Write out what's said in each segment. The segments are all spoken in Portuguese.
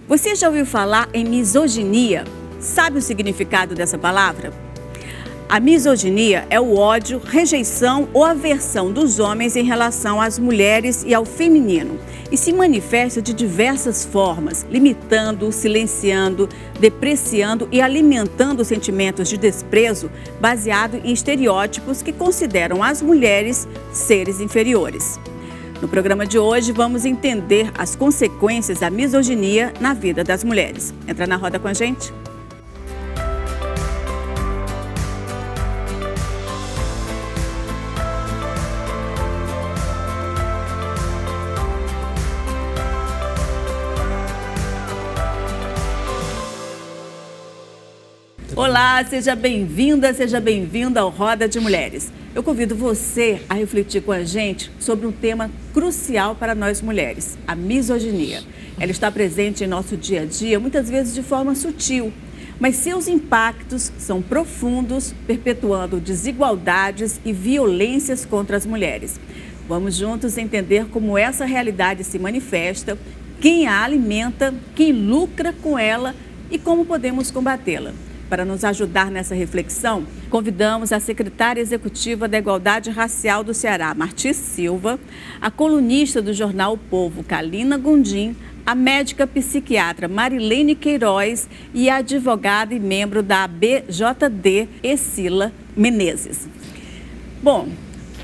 Você já ouviu falar em misoginia? Sabe o significado dessa palavra? A misoginia é o ódio, rejeição ou aversão dos homens em relação às mulheres e ao feminino e se manifesta de diversas formas, limitando, silenciando, depreciando e alimentando sentimentos de desprezo baseado em estereótipos que consideram as mulheres seres inferiores. No programa de hoje, vamos entender as consequências da misoginia na vida das mulheres. Entra na roda com a gente? Olá, seja bem-vinda, seja bem-vindo ao Roda de Mulheres. Eu convido você a refletir com a gente sobre um tema crucial para nós mulheres, a misoginia. Ela está presente em nosso dia a dia, muitas vezes de forma sutil, mas seus impactos são profundos, perpetuando desigualdades e violências contra as mulheres. Vamos juntos entender como essa realidade se manifesta, quem a alimenta, quem lucra com ela e como podemos combatê-la. Para nos ajudar nessa reflexão, convidamos a secretária executiva da Igualdade Racial do Ceará, Marti Silva, a colunista do jornal O Povo, Kalina Gondim, a médica psiquiatra Marilene Queiroz e a advogada e membro da ABJD, Escila Menezes. Bom,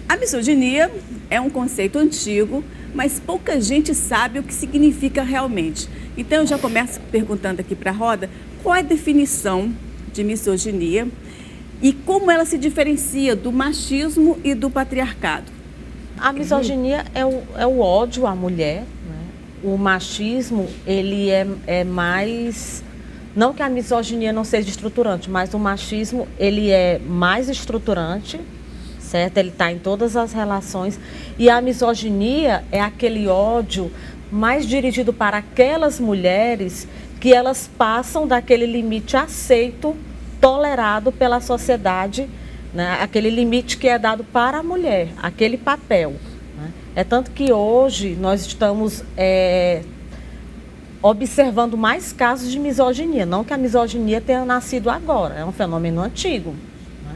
a misoginia é um conceito antigo, mas pouca gente sabe o que significa realmente. Então eu já começo perguntando aqui para a roda, qual é a definição de misoginia e como ela se diferencia do machismo e do patriarcado? A misoginia é o ódio à mulher, né? O machismo, ele é mais... Não que a misoginia não seja estruturante, mas o machismo, ele é mais estruturante, certo? Ele está em todas as relações. E a misoginia é aquele ódio mais dirigido para aquelas mulheres que elas passam daquele limite aceito, tolerado pela sociedade, né? Aquele limite que é dado para a mulher, aquele papel. Né? É tanto que hoje nós estamos observando mais casos de misoginia. Não que a misoginia tenha nascido agora, é um fenômeno antigo. Né?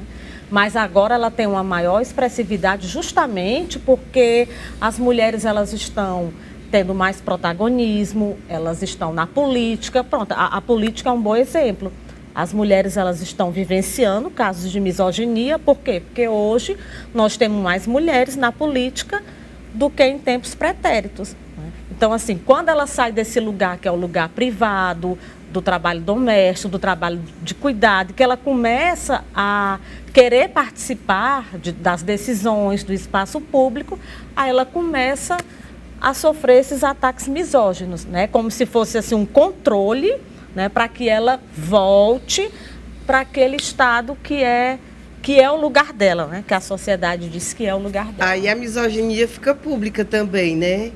Mas agora ela tem uma maior expressividade justamente porque as mulheres elas estão tendo mais protagonismo, elas estão na política. Pronto, a política é um bom exemplo. As mulheres elas estão vivenciando casos de misoginia, por quê? Porque hoje nós temos mais mulheres na política do que em tempos pretéritos. Né? Então, assim, quando ela sai desse lugar, que é o lugar privado, do trabalho doméstico, do trabalho de cuidado, que ela começa a querer participar das decisões, do espaço público, aí ela começa a sofrer esses ataques misóginos, né? Como se fosse assim, um controle, né? Para que ela volte para aquele estado que é o lugar dela, né? Que a sociedade diz que é o lugar dela. Aí a misoginia fica pública também, né?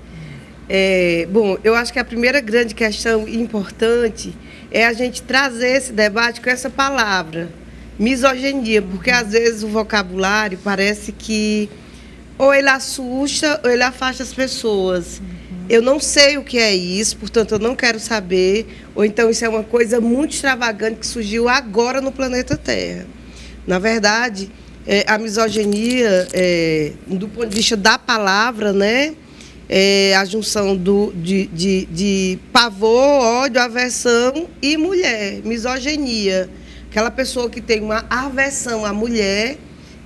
Bom, eu acho que a primeira grande questão importante é a gente trazer esse debate com essa palavra, misoginia, porque às vezes o vocabulário parece que ou ele assusta ou ele afasta as pessoas. Eu não sei o que é isso, portanto eu não quero saber, ou então isso é uma coisa muito extravagante que surgiu agora no planeta Terra. Na verdade, a misoginia, do ponto de vista da palavra, né, é a junção de pavor, ódio, aversão e mulher, misoginia. Aquela pessoa que tem uma aversão à mulher,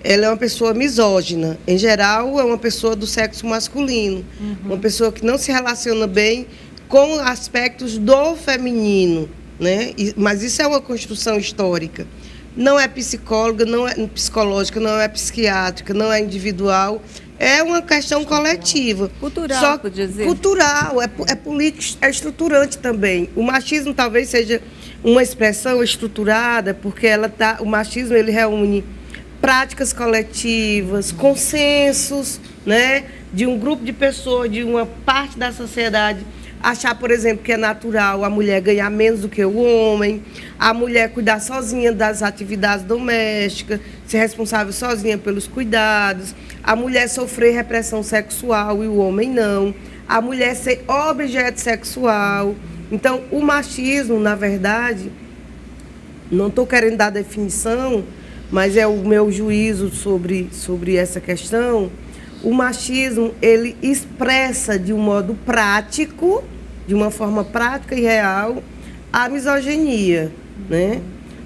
ela é uma pessoa misógina. Em geral, é uma pessoa do sexo masculino. Uma pessoa que não se relaciona bem com aspectos do feminino, né? Mas isso é uma construção histórica. Não é psicóloga, não é psicológica, não é psiquiátrica, não é individual. É uma questão coletiva. Cultural, pode dizer. Cultural, é político, é estruturante também. O machismo talvez seja uma expressão estruturada, porque o machismo ele reúne práticas coletivas, consensos, né, de um grupo de pessoas, de uma parte da sociedade, achar, por exemplo, que é natural a mulher ganhar menos do que o homem, a mulher cuidar sozinha das atividades domésticas, ser responsável sozinha pelos cuidados, a mulher sofrer repressão sexual e o homem não, a mulher ser objeto sexual, Então, o machismo, na verdade, não estou querendo dar definição, mas é o meu juízo sobre essa questão. O machismo, ele expressa de um modo prático, de uma forma prática e real, a misoginia, né?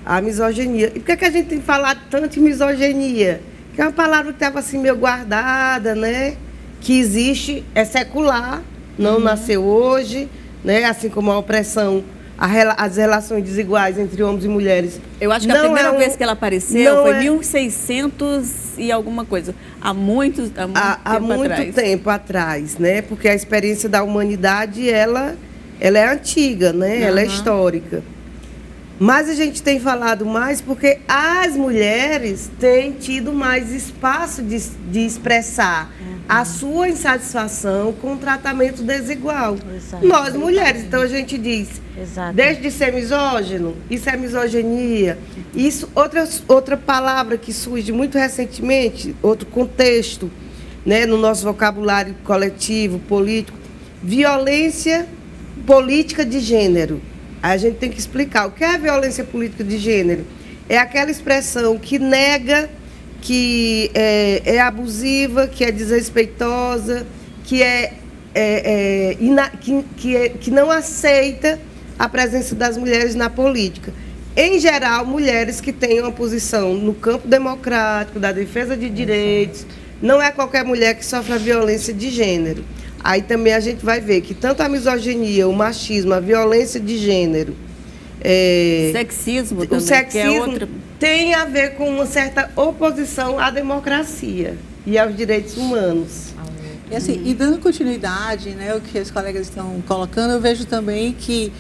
A misoginia. E por que a gente tem falado tanto em misoginia? Que é uma palavra que estava assim meio guardada, né? Que existe, é secular, não nasceu hoje, né? Assim como a opressão, as relações desiguais entre homens e mulheres. Eu acho que a primeira vez que ela apareceu foi em 1600 e alguma coisa, há muito tempo atrás, né? Porque a experiência da humanidade, ela é antiga, né? Ela é histórica. Mas a gente tem falado mais porque as mulheres têm tido mais espaço de expressar a sua insatisfação com o tratamento desigual. Exato. Nós, mulheres, então a gente diz, desde ser misógino, isso é misoginia. Isso, outra palavra que surge muito recentemente, outro contexto, né, no nosso vocabulário coletivo, político, violência política de gênero. A gente tem que explicar o que é a violência política de gênero. É aquela expressão que nega, que é abusiva, que é desrespeitosa, que não aceita a presença das mulheres na política. Em geral, mulheres que têm uma posição no campo democrático, da defesa de direitos. Não é qualquer mulher que sofre a violência de gênero. Aí também a gente vai ver que tanto a misoginia, o machismo, a violência de gênero... sexismo também, o sexismo que é outra... tem a ver com uma certa oposição à democracia e aos direitos humanos. E, assim, e dando continuidade, né, o que os colegas estão colocando, eu vejo também que,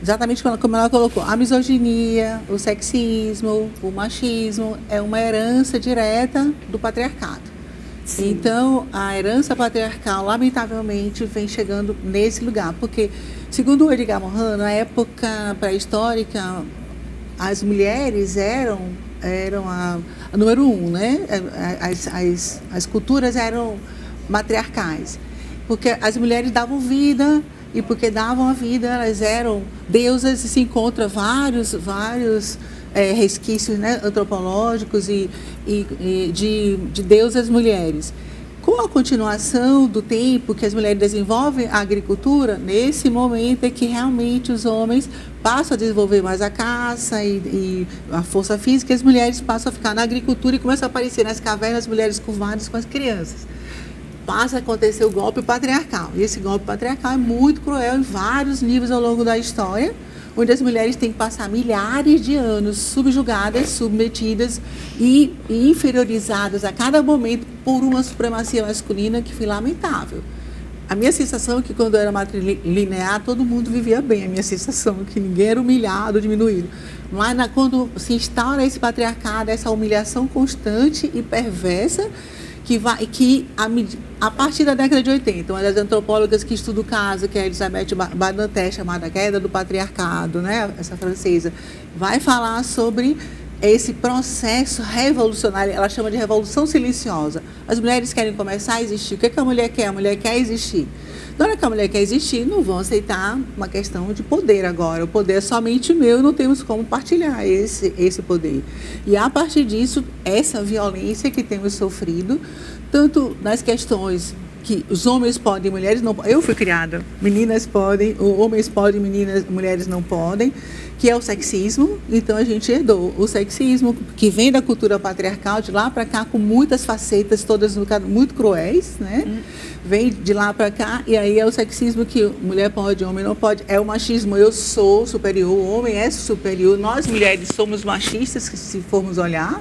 exatamente como ela colocou, a misoginia, o sexismo, o machismo é uma herança direta do patriarcado. Sim. Então, a herança patriarcal, lamentavelmente, vem chegando nesse lugar. Porque, segundo o Edgar Morin, na época pré-histórica, as mulheres eram a número 1, né? As culturas eram matriarcais. Porque as mulheres davam vida, e porque davam a vida, elas eram deusas, e se encontra vários resquícios, né, antropológicos e de deusas mulheres. Com a continuação do tempo que as mulheres desenvolvem a agricultura, nesse momento é que realmente os homens passam a desenvolver mais a caça e a força física, e as mulheres passam a ficar na agricultura e começam a aparecer nas cavernas mulheres curvadas com as crianças. Passa a acontecer o golpe patriarcal. E esse golpe patriarcal é muito cruel em vários níveis ao longo da história, onde as mulheres têm que passar milhares de anos subjugadas, submetidas e inferiorizadas a cada momento por uma supremacia masculina que foi lamentável. A minha sensação é que quando eu era matrilinear, todo mundo vivia bem. A minha sensação é que ninguém era humilhado, diminuído. Mas quando se instaura esse patriarcado, essa humilhação constante e perversa, que a partir da década de 80, uma das antropólogas que estuda o caso, que é a Elisabeth Badinter, chamada Queda do Patriarcado, né, essa francesa, vai falar sobre esse processo revolucionário, ela chama de revolução silenciosa. As mulheres querem começar a existir. O que a mulher quer? A mulher quer existir. Na hora que a mulher quer existir, não vão aceitar uma questão de poder agora. O poder é somente meu e não temos como partilhar esse poder. E a partir disso, essa violência que temos sofrido, tanto nas questões que os homens podem, mulheres não podem. Eu fui criada, meninas podem, homens podem, mulheres não podem, que é o sexismo. Então a gente herdou o sexismo, que vem da cultura patriarcal, de lá para cá, com muitas facetas, todas muito cruéis, né? Vem de lá para cá, e aí é o sexismo que mulher pode, homem não pode. É o machismo, eu sou superior, o homem é superior. Nós, mulheres, somos machistas, se formos olhar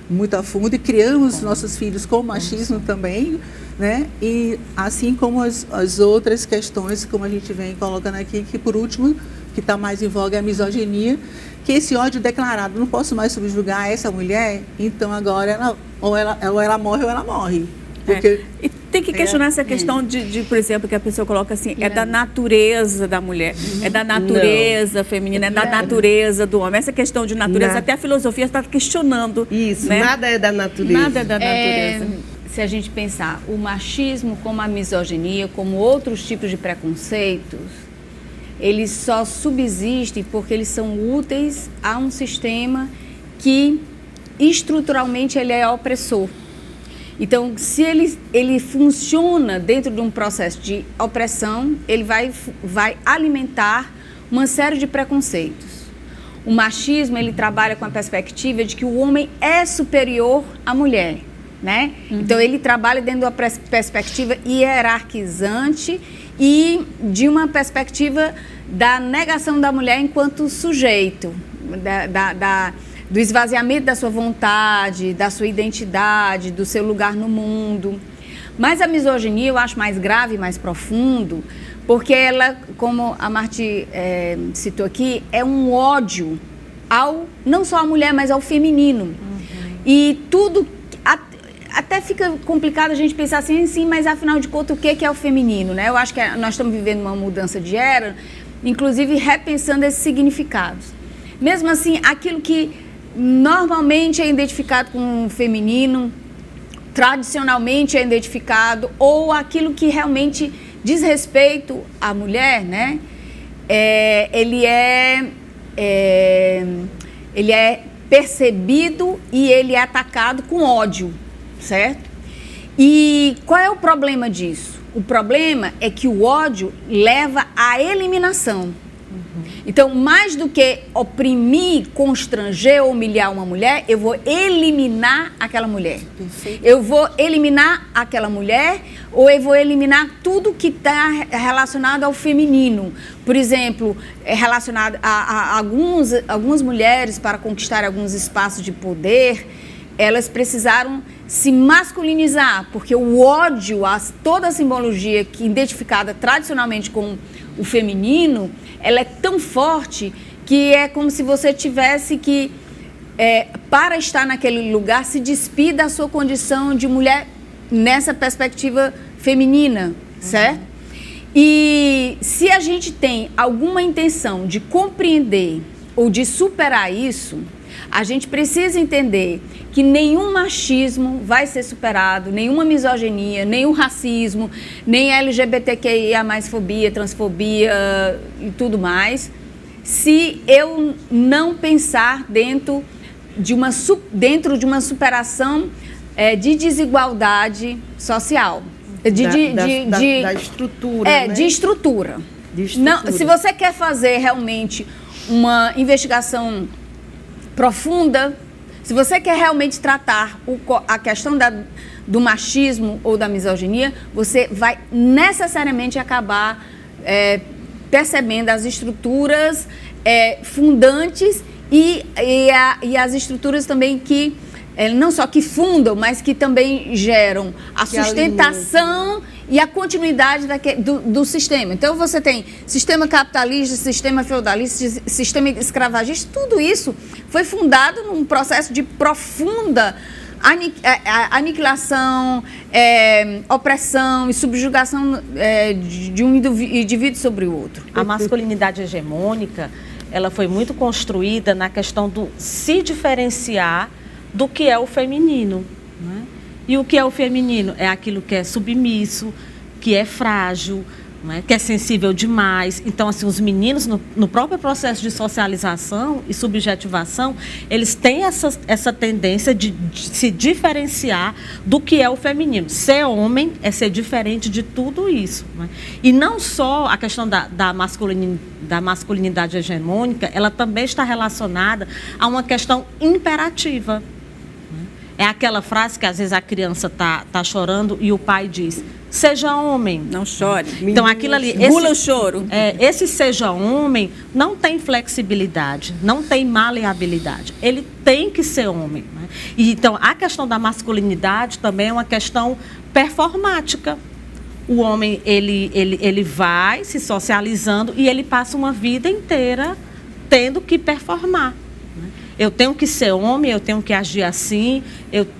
muito a fundo, e criamos nossos filhos com machismo também, né? E assim como as outras questões, como a gente vem colocando aqui, que por último, que está mais em voga é a misoginia, que esse ódio declarado, não posso mais subjugar essa mulher, então agora ou ela morre ou ela morre. Porque e tem que questionar essa questão de, por exemplo, que a pessoa coloca assim, é da natureza da mulher, é da natureza feminina, é da natureza do homem. Essa questão de natureza, até a filosofia está questionando. Isso, né? Nada é da natureza. Nada é da natureza. Se a gente pensar o machismo como a misoginia, como outros tipos de preconceitos, eles só subsistem porque eles são úteis a um sistema que estruturalmente ele é opressor. Então, se ele funciona dentro de um processo de opressão, ele vai alimentar uma série de preconceitos. O machismo, ele trabalha com a perspectiva de que o homem é superior à mulher, né? Então, ele trabalha dentro de uma perspectiva hierarquizante e de uma perspectiva da negação da mulher enquanto sujeito, do esvaziamento da sua vontade, da sua identidade, do seu lugar no mundo. Mas a misoginia eu acho mais grave, mais profundo, porque ela, como a Marti citou aqui, é um ódio não só à mulher, mas ao feminino. E tudo, até fica complicado a gente pensar assim, sim, mas afinal de contas, o que é o feminino, né? Eu acho que nós estamos vivendo uma mudança de era, inclusive repensando esses significados. Mesmo assim, aquilo que normalmente é identificado com o feminino, tradicionalmente é identificado, ou aquilo que realmente diz respeito à mulher, né? Ele é percebido e ele é atacado com ódio, certo? E qual é o problema disso? O problema é que o ódio leva à eliminação. Então, mais do que oprimir, constranger ou humilhar uma mulher, eu vou eliminar aquela mulher. Perfeito. Eu vou eliminar aquela mulher ou eu vou eliminar tudo que está relacionado ao feminino. Por exemplo, relacionado a algumas mulheres, para conquistar alguns espaços de poder, elas precisaram se masculinizar, porque o ódio, toda a simbologia que identificada tradicionalmente com o feminino, ela é tão forte que é como se você tivesse que, para estar naquele lugar, se despir da sua condição de mulher nessa perspectiva feminina, certo? E se a gente tem alguma intenção de compreender ou de superar isso, a gente precisa entender que nenhum machismo vai ser superado, nenhuma misoginia, nenhum racismo, nem LGBTQIA+, fobia, transfobia e tudo mais, se eu não pensar dentro de uma superação de desigualdade social. Da estrutura, né? De estrutura. Não, se você quer fazer realmente uma investigação profunda, se você quer realmente tratar a questão do machismo ou da misoginia, você vai necessariamente acabar percebendo as estruturas fundantes e as estruturas também que não só que fundam, mas que também geram a sustentação e a continuidade do sistema. Então, você tem sistema capitalista, sistema feudalista, sistema escravagista, tudo isso foi fundado num processo de profunda aniquilação, opressão e subjugação de um indivíduo sobre o outro. A masculinidade hegemônica, ela foi muito construída na questão do se diferenciar do que é o feminino, né? E o que é o feminino? É aquilo que é submisso, que é frágil, né? Que é sensível demais. Então, assim, os meninos, no próprio processo de socialização e subjetivação, eles têm essa tendência de se diferenciar do que é o feminino. Ser homem é ser diferente de tudo isso, né? E não só a questão da masculinidade hegemônica, ela também está relacionada a uma questão imperativa. É aquela frase que às vezes a criança tá chorando e o pai diz: seja homem. Não chore. Então aquilo ali, Engula o choro. Esse seja homem não tem flexibilidade, não tem maleabilidade. Ele tem que ser homem, né? E então a questão da masculinidade também é uma questão performática. O homem ele vai se socializando e ele passa uma vida inteira tendo que performar. Eu tenho que ser homem, eu tenho que agir assim,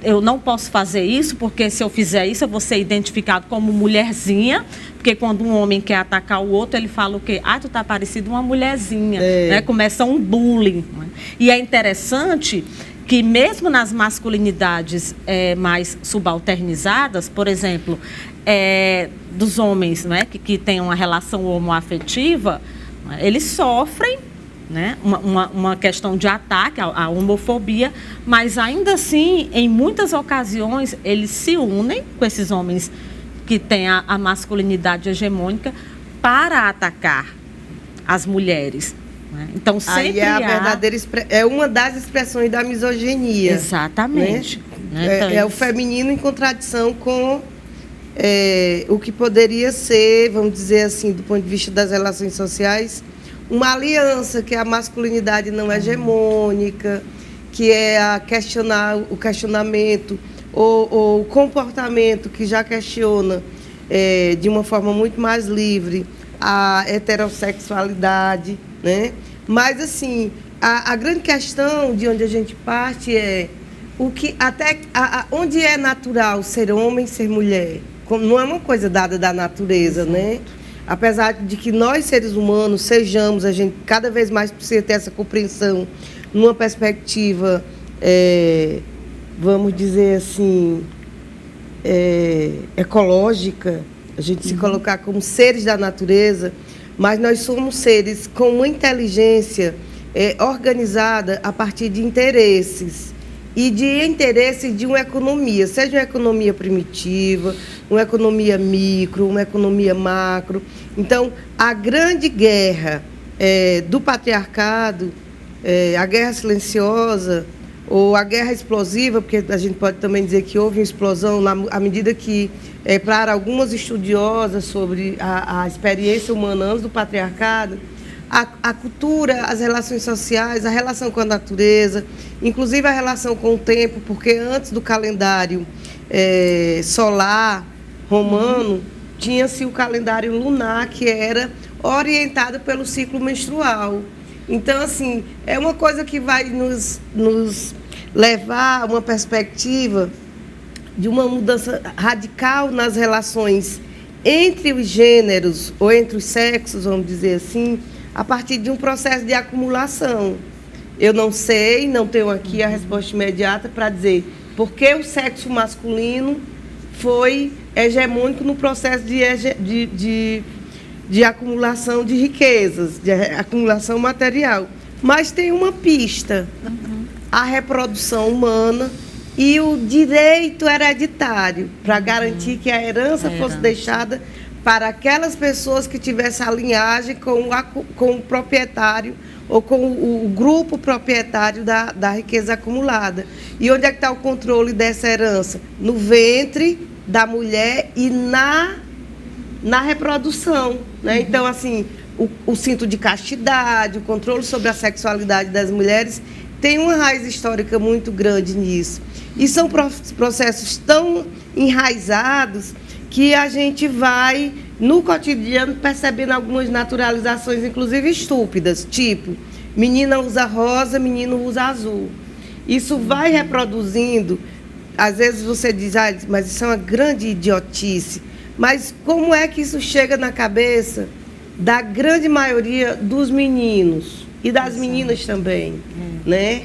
eu não posso fazer isso, porque se eu fizer isso eu vou ser identificado como mulherzinha, porque quando um homem quer atacar o outro, ele fala o quê? Ah, tu tá parecido uma mulherzinha, né? Começa um bullying, né? E é interessante que mesmo nas masculinidades mais subalternizadas, por exemplo, dos homens, né, que têm uma relação homoafetiva, Eles sofrem, né, uma questão de ataque à homofobia, mas ainda assim, em muitas ocasiões, eles se unem com esses homens que têm a masculinidade hegemônica para atacar as mulheres. Né? Então, sempre aí é a verdadeira é uma das expressões da misoginia. Exatamente. Né? Então, é o feminino em contradição com o que poderia ser, vamos dizer assim, do ponto de vista das relações sociais, uma aliança, que é a masculinidade não hegemônica, que é o questionamento ou o comportamento que já questiona de uma forma muito mais livre a heterossexualidade, né? Mas, assim, a grande questão de onde a gente parte é onde é natural ser homem, ser mulher. Não é uma coisa dada da natureza, né? Apesar de que nós, seres humanos, a gente cada vez mais precisa ter essa compreensão numa perspectiva, vamos dizer assim, ecológica, a gente se colocar como seres da natureza, mas nós somos seres com uma inteligência organizada a partir de interesses. E de interesse de uma economia, seja uma economia primitiva, uma economia micro, uma economia macro. Então, a grande guerra do patriarcado, a guerra silenciosa ou a guerra explosiva, porque a gente pode também dizer que houve uma explosão à medida que, para algumas estudiosas sobre a experiência humana antes do patriarcado, a cultura, as relações sociais, a relação com a natureza, inclusive a relação com o tempo, porque antes do calendário solar romano, tinha-se o calendário lunar, que era orientado pelo ciclo menstrual. Então, assim, é uma coisa que vai nos levar a uma perspectiva de uma mudança radical nas relações entre os gêneros, ou entre os sexos, vamos dizer assim, a partir de um processo de acumulação. Eu não sei, não tenho aqui a resposta imediata para dizer por que o sexo masculino foi hegemônico no processo de acumulação de riquezas, de acumulação material. Mas tem uma pista, a reprodução humana e o direito hereditário, para garantir que a herança fosse deixada para aquelas pessoas que tivessem a linhagem com o proprietário ou com o grupo proprietário da riqueza acumulada. E onde é que está o controle dessa herança? No ventre da mulher e na reprodução. Né? Então, assim, o cinto de castidade, o controle sobre a sexualidade das mulheres tem uma raiz histórica muito grande nisso. E são processos tão enraizados que a gente vai, no cotidiano, percebendo algumas naturalizações, inclusive estúpidas, tipo, menina usa rosa, menino usa azul. Isso vai reproduzindo, às vezes você diz, mas isso é uma grande idiotice, mas como é que isso chega na cabeça da grande maioria dos meninos e das meninas também, né?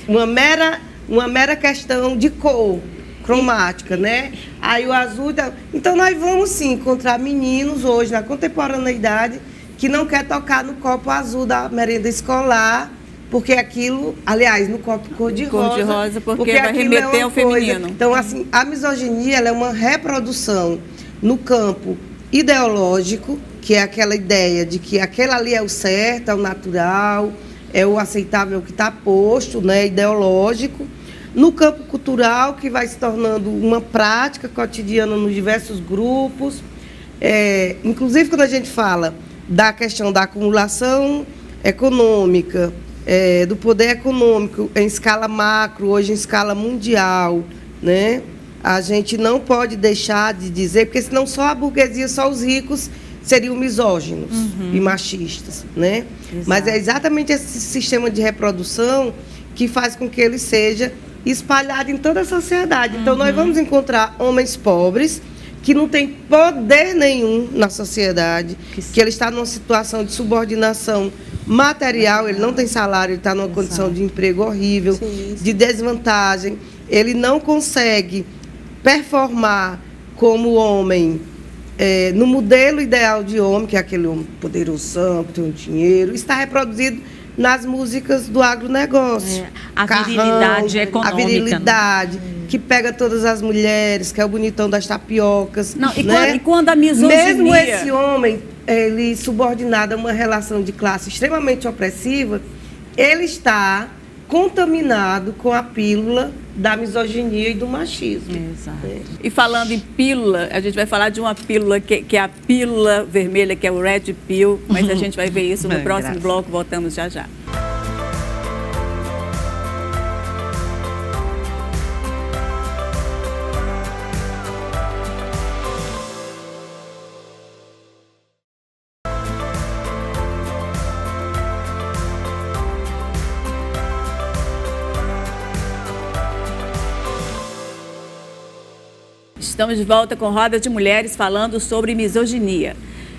Uma mera questão de cor cromática, né? Aí o azul... Então, nós vamos, sim, encontrar meninos hoje, na contemporaneidade, que não quer tocar no copo azul da merenda escolar, porque aquilo... Aliás, no copo cor-de-rosa. Cor-de-rosa, porque vai remeter ao feminino. Então, assim, a misoginia ela é uma reprodução no campo ideológico, que é aquela ideia de que aquele ali é o certo, é o natural, é o aceitável que está posto, né, ideológico. No campo cultural, que vai se tornando uma prática cotidiana nos diversos grupos. Inclusive, quando a gente fala da questão da acumulação econômica, do poder econômico em escala macro, hoje em escala mundial, né? A gente não pode deixar de dizer, porque senão só a burguesia, só os ricos seriam misóginos e machistas, né? Exato. Mas é exatamente esse sistema de reprodução que faz com que ele seja espalhado em toda a sociedade. Então, nós vamos encontrar homens pobres que não têm poder nenhum na sociedade, que ele está numa situação de subordinação material, ele não tem salário, ele está numa condição de emprego horrível, de desvantagem, ele não consegue performar como homem no modelo ideal de homem, que é aquele homem poderoso, que tem um dinheiro, está reproduzido nas músicas do agronegócio. A virilidade econômica. A virilidade, que pega todas as mulheres, que é o bonitão das tapiocas. Não, e, né? quando a misoginia... Mesmo esse homem, ele subordinado a uma relação de classe extremamente opressiva, ele está contaminado com a pílula da misoginia e do machismo. Exato. E falando em pílula, a gente vai falar de uma pílula que é a pílula vermelha, que é o Red Pill, mas a gente vai ver isso no próximo bloco, voltamos já já. Estamos de volta com Roda de Mulheres falando sobre misoginia.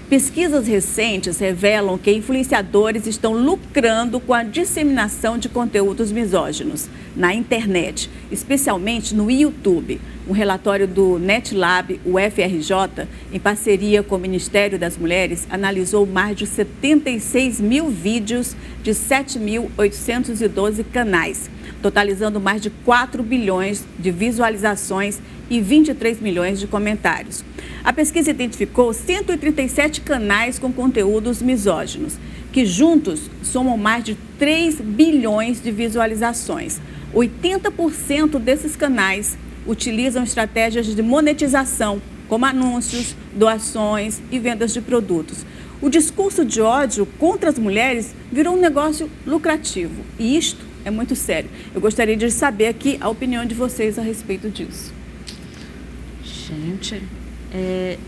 Pesquisas recentes revelam que influenciadores estão lucrando com a disseminação de conteúdos misóginos na internet, especialmente no YouTube. Um relatório do NetLab, UFRJ, em parceria com o Ministério das Mulheres, analisou mais de 76 mil vídeos de 7.812 canais, totalizando mais de 4 bilhões de visualizações e 23 milhões de comentários. A pesquisa identificou 137 canais com conteúdos misóginos, que juntos somam mais de 3 bilhões de visualizações. 80% desses canais utilizam estratégias de monetização, como anúncios, doações e vendas de produtos. O discurso de ódio contra as mulheres virou um negócio lucrativo. E isto é muito sério. Eu gostaria de saber aqui a opinião de vocês a respeito disso. Gente,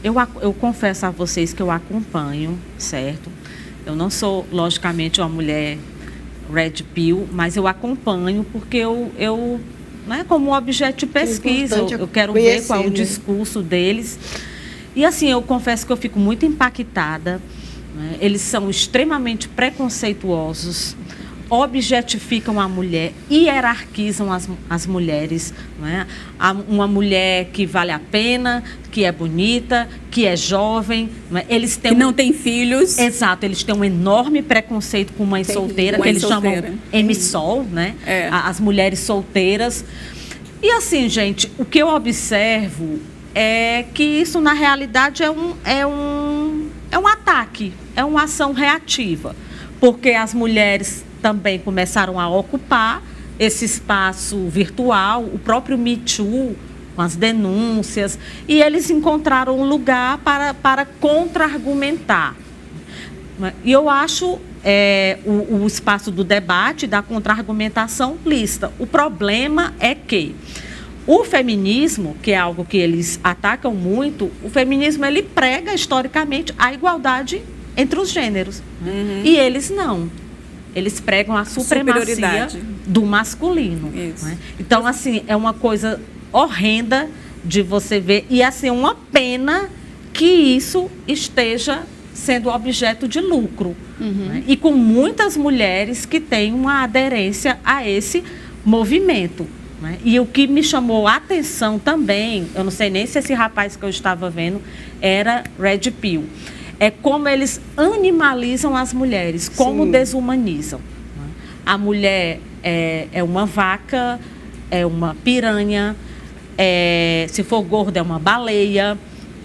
eu confesso a vocês que eu acompanho, certo? Eu não sou, logicamente, uma mulher Red Pill, mas eu acompanho porque eu né, como objeto de pesquisa, eu quero ver qual é o discurso deles. E assim, eu confesso que eu fico muito impactada, né? Eles são extremamente preconceituosos, objetificam a mulher, hierarquizam as mulheres, né? Uma mulher que vale a pena, que é bonita, que é jovem, né? Eles têm que não tem filhos. Exato, eles têm um enorme preconceito com mãe solteira, que eles chamam MSOL, né? As mulheres solteiras. E assim, gente, o que eu observo é que isso na realidade é um ataque, é uma ação reativa, porque as mulheres também começaram a ocupar esse espaço virtual, o próprio Me Too, com as denúncias, e eles encontraram um lugar para contra-argumentar. E eu acho o espaço do debate, da contra-argumentação lícita. O problema é que o feminismo, que é algo que eles atacam muito, o feminismo ele prega historicamente a igualdade entre os gêneros. Uhum. E eles não. Eles pregam a supremacia do masculino. Né? Então, assim, é uma coisa horrenda de você ver. E, assim, é uma pena que isso esteja sendo objeto de lucro. Uhum. Né? E com muitas mulheres que têm uma aderência a esse movimento. Né? E o que me chamou a atenção também, eu não sei nem se esse rapaz que eu estava vendo era Red Pill, é como eles animalizam as mulheres, como desumanizam. A mulher é uma vaca, é uma piranha, se for gorda é uma baleia.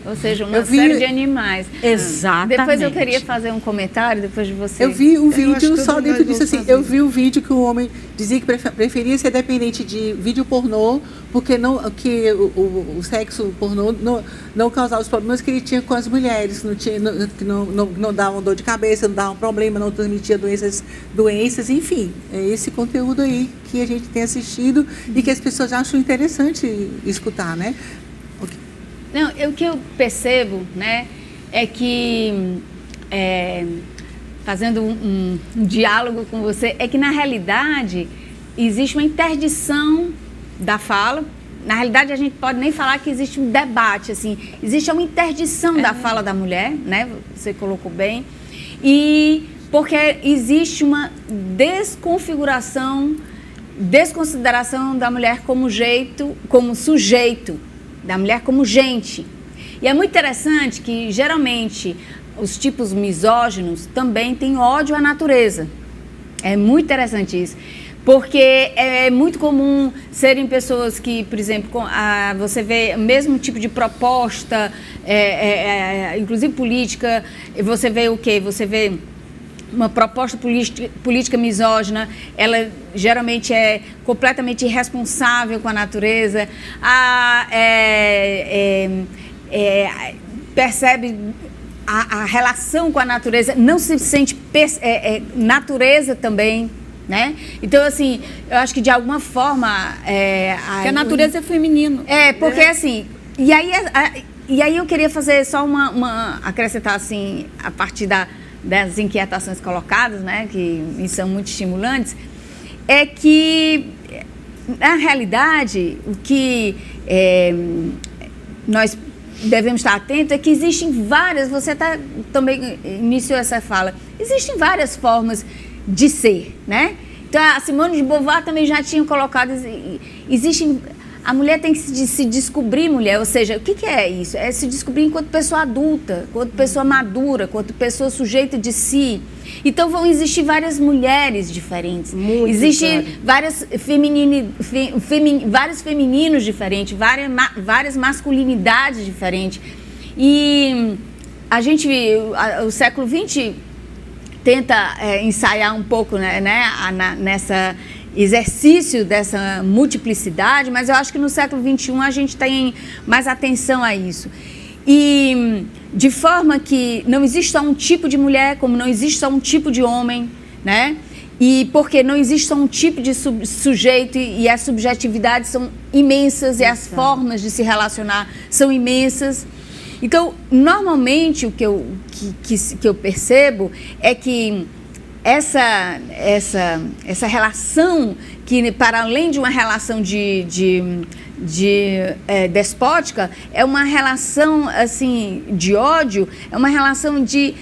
Ou seja, uma série de animais. Exatamente. Depois eu queria fazer um comentário, depois de você. Eu vi um vídeo só dentro disso, assim, eu vi um vídeo que o homem dizia que preferia ser dependente de vídeo pornô, porque que o sexo pornô não causava os problemas que ele tinha com as mulheres, que não davam dor de cabeça, não davam problema, não transmitia doenças, enfim. É esse conteúdo aí que a gente tem assistido e que as pessoas acham interessante escutar, né? Não, o que eu percebo, né, é que, fazendo um diálogo com você, é que, na realidade, existe uma interdição da fala. Na realidade, a gente pode nem falar que existe um debate, assim, existe uma interdição da fala da mulher, né, você colocou bem, e porque existe uma desconsideração da mulher como sujeito, da mulher como gente. E é muito interessante que, geralmente, os tipos misóginos também têm ódio à natureza. É muito interessante isso. Porque é muito comum serem pessoas que, por exemplo, você vê o mesmo tipo de proposta, inclusive política, você vê o quê? Você vê uma proposta política misógina, ela geralmente é completamente irresponsável com a natureza, percebe a relação com a natureza, não se sente natureza também, né? Então, assim, eu acho que de alguma forma... que a natureza é feminino. Porque assim... E aí eu queria fazer só acrescentar, assim, a partir das inquietações colocadas, né? Que são muito estimulantes, é que, na realidade, o que nós devemos estar atentos é que existem várias... Você também iniciou essa fala. Existem várias formas de ser, né? Então, a Simone de Beauvoir também já tinha colocado, a mulher tem que se descobrir mulher, ou seja, o que é isso? É se descobrir enquanto pessoa adulta, enquanto pessoa madura, enquanto pessoa sujeita de si. Então, vão existir várias mulheres diferentes. Existem vários femininos diferentes, várias masculinidades diferentes. E o século XX tenta ensaiar um pouco, né, nessa exercício dessa multiplicidade, mas eu acho que no século XXI a gente tem mais atenção a isso. E de forma que não existe só um tipo de mulher, como não existe só um tipo de homem, né? E porque não existe só um tipo de sujeito e as subjetividades são imensas e as formas de se relacionar são imensas. Então, normalmente, o que eu percebo é que essa relação, que para além de uma relação despótica, é uma relação assim, de ódio, é uma relação de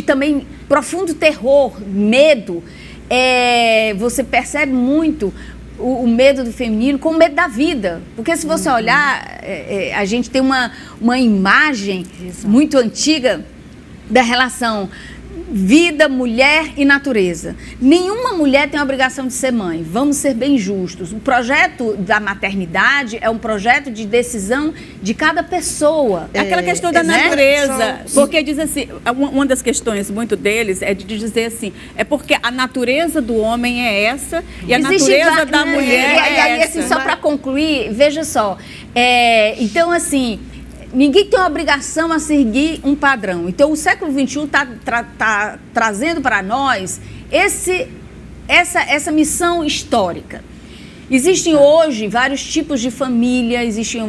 também profundo terror, medo. Você percebe muito o medo do feminino com o medo da vida. Porque se você olhar, a gente tem uma imagem muito antiga da relação vida, mulher e natureza. Nenhuma mulher tem a obrigação de ser mãe. Vamos ser bem justos. O projeto da maternidade é um projeto de decisão de cada pessoa. Aquela questão da natureza. Porque diz assim, uma das questões muito deles é de dizer assim, é porque a natureza do homem é essa e a natureza da mulher é essa. Assim, só para concluir, veja só. Então, assim... Ninguém tem a obrigação a seguir um padrão. Então, o século XXI está trazendo para nós essa missão histórica. Existem hoje vários tipos de família, existem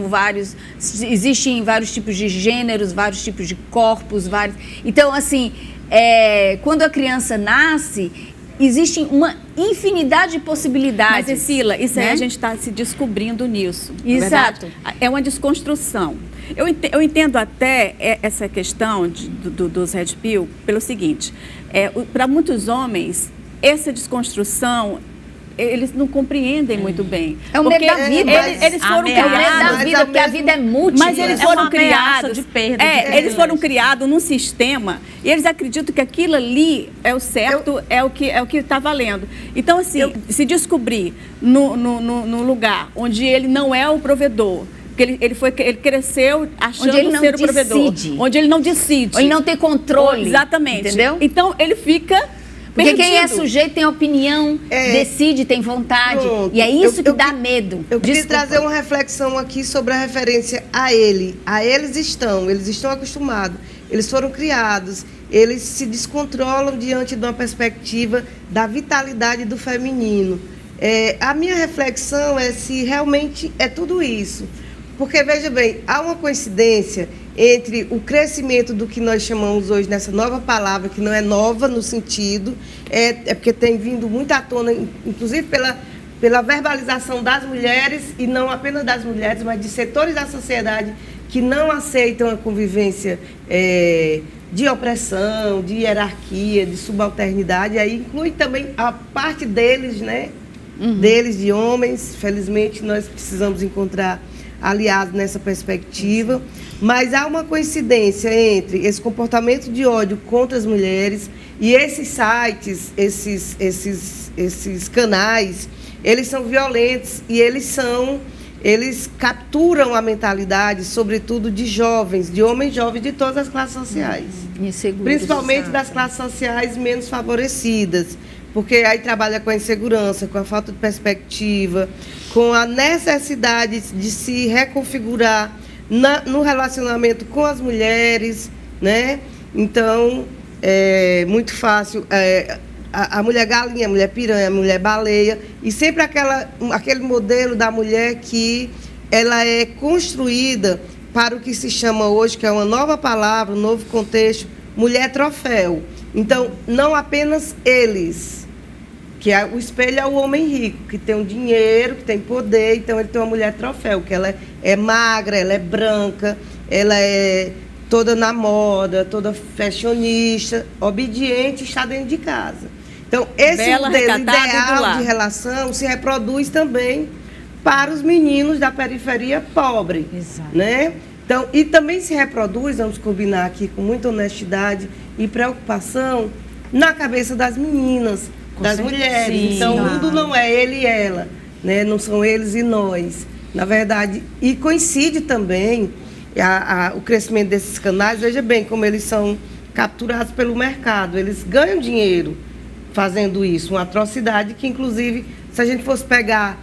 vários tipos de gêneros, vários tipos de corpos, Então, assim, quando a criança nasce, existe uma infinidade de possibilidades. Mas, Cecília, isso né? aí a gente está se descobrindo nisso. Exato. É uma desconstrução. Eu entendo até essa questão dos Red Pill pelo seguinte, para muitos homens, essa desconstrução, eles não compreendem muito bem. É o medo da vida. Eles foram criados, porque a vida é múltipla. Mas eles foram criados de perda. Eles foram criados num sistema e eles acreditam que aquilo ali é o certo, é o que está valendo. Então, assim, se descobrir no lugar onde ele não é o provedor, porque ele cresceu achando ser o provedor. Onde ele não decide. Onde ele não tem controle. Exatamente. Entendeu? Então, ele fica porque perdido. Quem é sujeito tem opinião, decide, tem vontade. Pronto. E é isso que dá medo. Eu queria trazer uma reflexão aqui sobre a referência a ele. Eles estão acostumados. Eles foram criados. Eles se descontrolam diante de uma perspectiva da vitalidade do feminino. A minha reflexão é se realmente é tudo isso. Porque, veja bem, há uma coincidência entre o crescimento do que nós chamamos hoje nessa nova palavra, que não é nova no sentido, porque tem vindo muito à tona, inclusive pela verbalização das mulheres, e não apenas das mulheres, mas de setores da sociedade que não aceitam a convivência de opressão, de hierarquia, de subalternidade, aí inclui também a parte deles, né? Deles, de homens. Felizmente, nós precisamos encontrar aliados nessa perspectiva, mas há uma coincidência entre esse comportamento de ódio contra as mulheres e esses sites, esses canais, eles são violentos e eles capturam a mentalidade, sobretudo de jovens, de homens jovens de todas as classes sociais. Principalmente das classes sociais menos favorecidas, porque aí trabalha com a insegurança, com a falta de perspectiva, com a necessidade de se reconfigurar no relacionamento com as mulheres, né? Então, é muito fácil... a mulher galinha, a mulher piranha, a mulher baleia, e sempre aquele modelo da mulher que ela é construída para o que se chama hoje, que é uma nova palavra, um novo contexto, mulher troféu. Então, não apenas eles, que o espelho é o homem rico, que tem um dinheiro, que tem poder, então ele tem uma mulher troféu, que ela é magra, ela é branca, ela é toda na moda, toda fashionista, obediente, está dentro de casa. Então, esse Bela, modelo recatada, ideal de relação se reproduz também para os meninos da periferia pobre. Exato. Né? Então, e também se reproduz, vamos combinar aqui com muita honestidade e preocupação, na cabeça das meninas, das mulheres. Sim, então, claro. o mundo não é ele e ela, né? Não são eles e nós. Na verdade, e coincide também o crescimento desses canais, veja bem como eles são capturados pelo mercado, eles ganham dinheiro fazendo isso, uma atrocidade que, inclusive, se a gente fosse pegar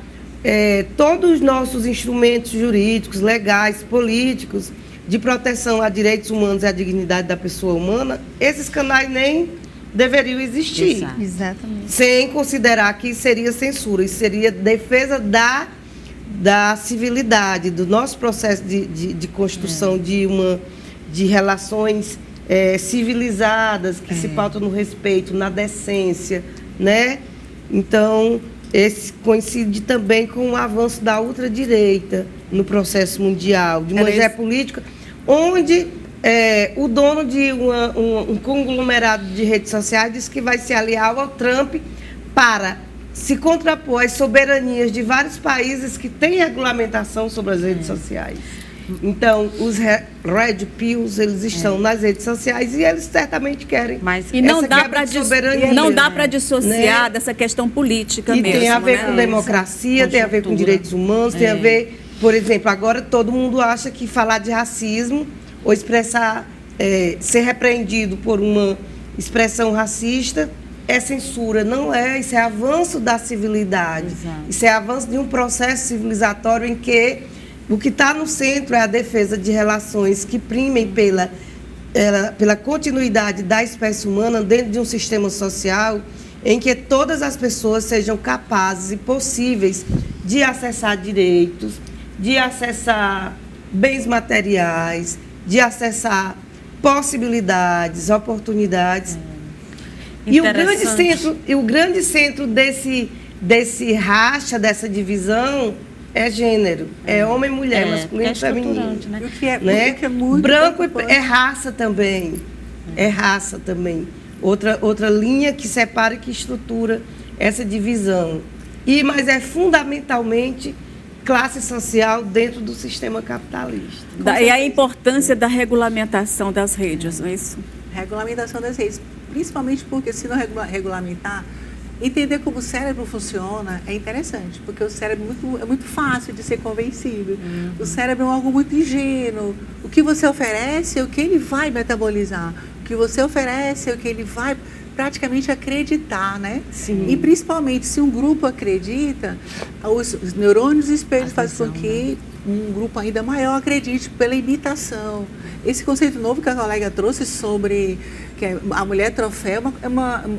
todos os nossos instrumentos jurídicos, legais, políticos, de proteção a direitos humanos e à dignidade da pessoa humana, esses canais nem deveriam existir. Exato. Exatamente. Sem considerar que seria censura, isso seria defesa da civilidade, do nosso processo de construção de relações civilizadas, que se pautam no respeito, na decência, né? Então, esse coincide também com o avanço da ultradireita no processo mundial, de uma geopolítica, onde o dono de um conglomerado de redes sociais disse que vai se aliar ao Trump para se contrapor às soberanias de vários países que têm regulamentação sobre as redes sociais. Então, os Red Pills, eles estão nas redes sociais e eles certamente querem. E não essa dá quebra de soberania, não dá para dissociar né? dessa questão política E mesmo. tem a ver né? com democracia, tem a ver com direitos humanos, tem a ver, por exemplo, agora todo mundo acha que falar de racismo ou expressar, ser repreendido por uma expressão racista é censura. Não é, isso é avanço da civilidade. Exato. Isso é avanço de um processo civilizatório em que o que está no centro é a defesa de relações que primem pela continuidade da espécie humana dentro de um sistema social em que todas as pessoas sejam capazes e possíveis de acessar direitos, de acessar bens materiais, de acessar possibilidades, oportunidades. E o grande centro desse racha, dessa divisão, é gênero, é homem e mulher, masculino e feminino. Né? O que é, Né? o que é muito branco preocupante. é raça também. É raça também. Outra linha que separa e que estrutura essa divisão. Mas é fundamentalmente classe social dentro do sistema capitalista. E a importância da regulamentação das redes, não é isso? Regulamentação das redes, principalmente porque se não regulamentar, entender como o cérebro funciona é interessante, porque o cérebro é muito fácil de ser convencido. O cérebro é algo muito ingênuo. O que você oferece é o que ele vai metabolizar. O que você oferece é o que ele vai praticamente acreditar, né? Sim. E principalmente se um grupo acredita, os neurônios espelhos fazem com que um grupo ainda maior acredite pela imitação. Esse conceito novo que a colega trouxe sobre que a mulher troféu é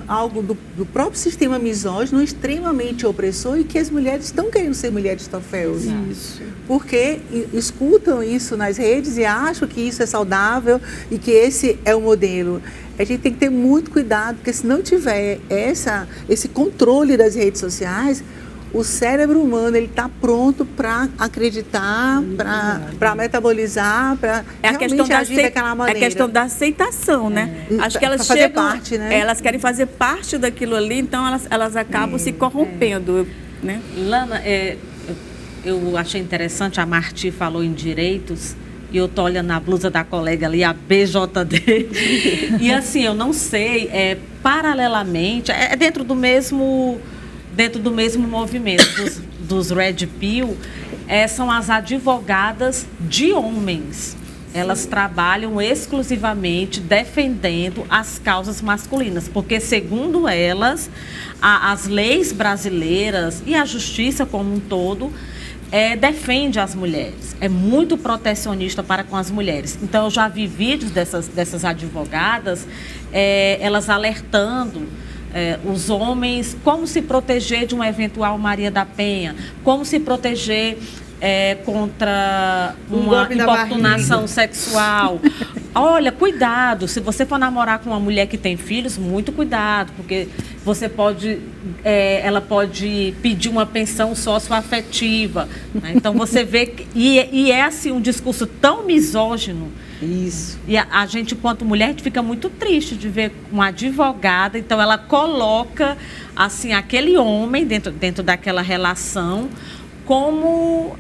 algo do próprio sistema misógino extremamente opressor e que as mulheres estão querendo ser mulheres troféus. Isso. Porque escutam isso nas redes e acham que isso é saudável e que esse é o modelo. A gente tem que ter muito cuidado, porque se não tiver esse controle das redes sociais, o cérebro humano está pronto para acreditar, para metabolizar, para realmente agir daquela maneira. É a questão da aceitação, né? Acho que elas fazer chegam, parte, né? elas querem fazer parte daquilo ali, então elas acabam se corrompendo, né? Lana, eu achei interessante, a Marti falou em direitos, e eu tô olhando a blusa da colega ali, a BJD, e assim, eu não sei, paralelamente, dentro do mesmo movimento dos Red Pill, são as advogadas de homens. Elas trabalham exclusivamente defendendo as causas masculinas, porque, segundo elas, as leis brasileiras e a justiça como um todo defende as mulheres, é muito protecionista para com as mulheres. Então, eu já vi vídeos dessas advogadas, elas alertando os homens como se proteger de uma eventual Maria da Penha, como se proteger contra uma importunação sexual. Olha, cuidado, se você for namorar com uma mulher que tem filhos, muito cuidado, porque você ela pode pedir uma pensão socioafetiva, né? Então você vê e é assim um discurso tão misógino. Isso. E a gente, enquanto mulher, a gente fica muito triste de ver uma advogada, então ela coloca assim aquele homem dentro daquela relação como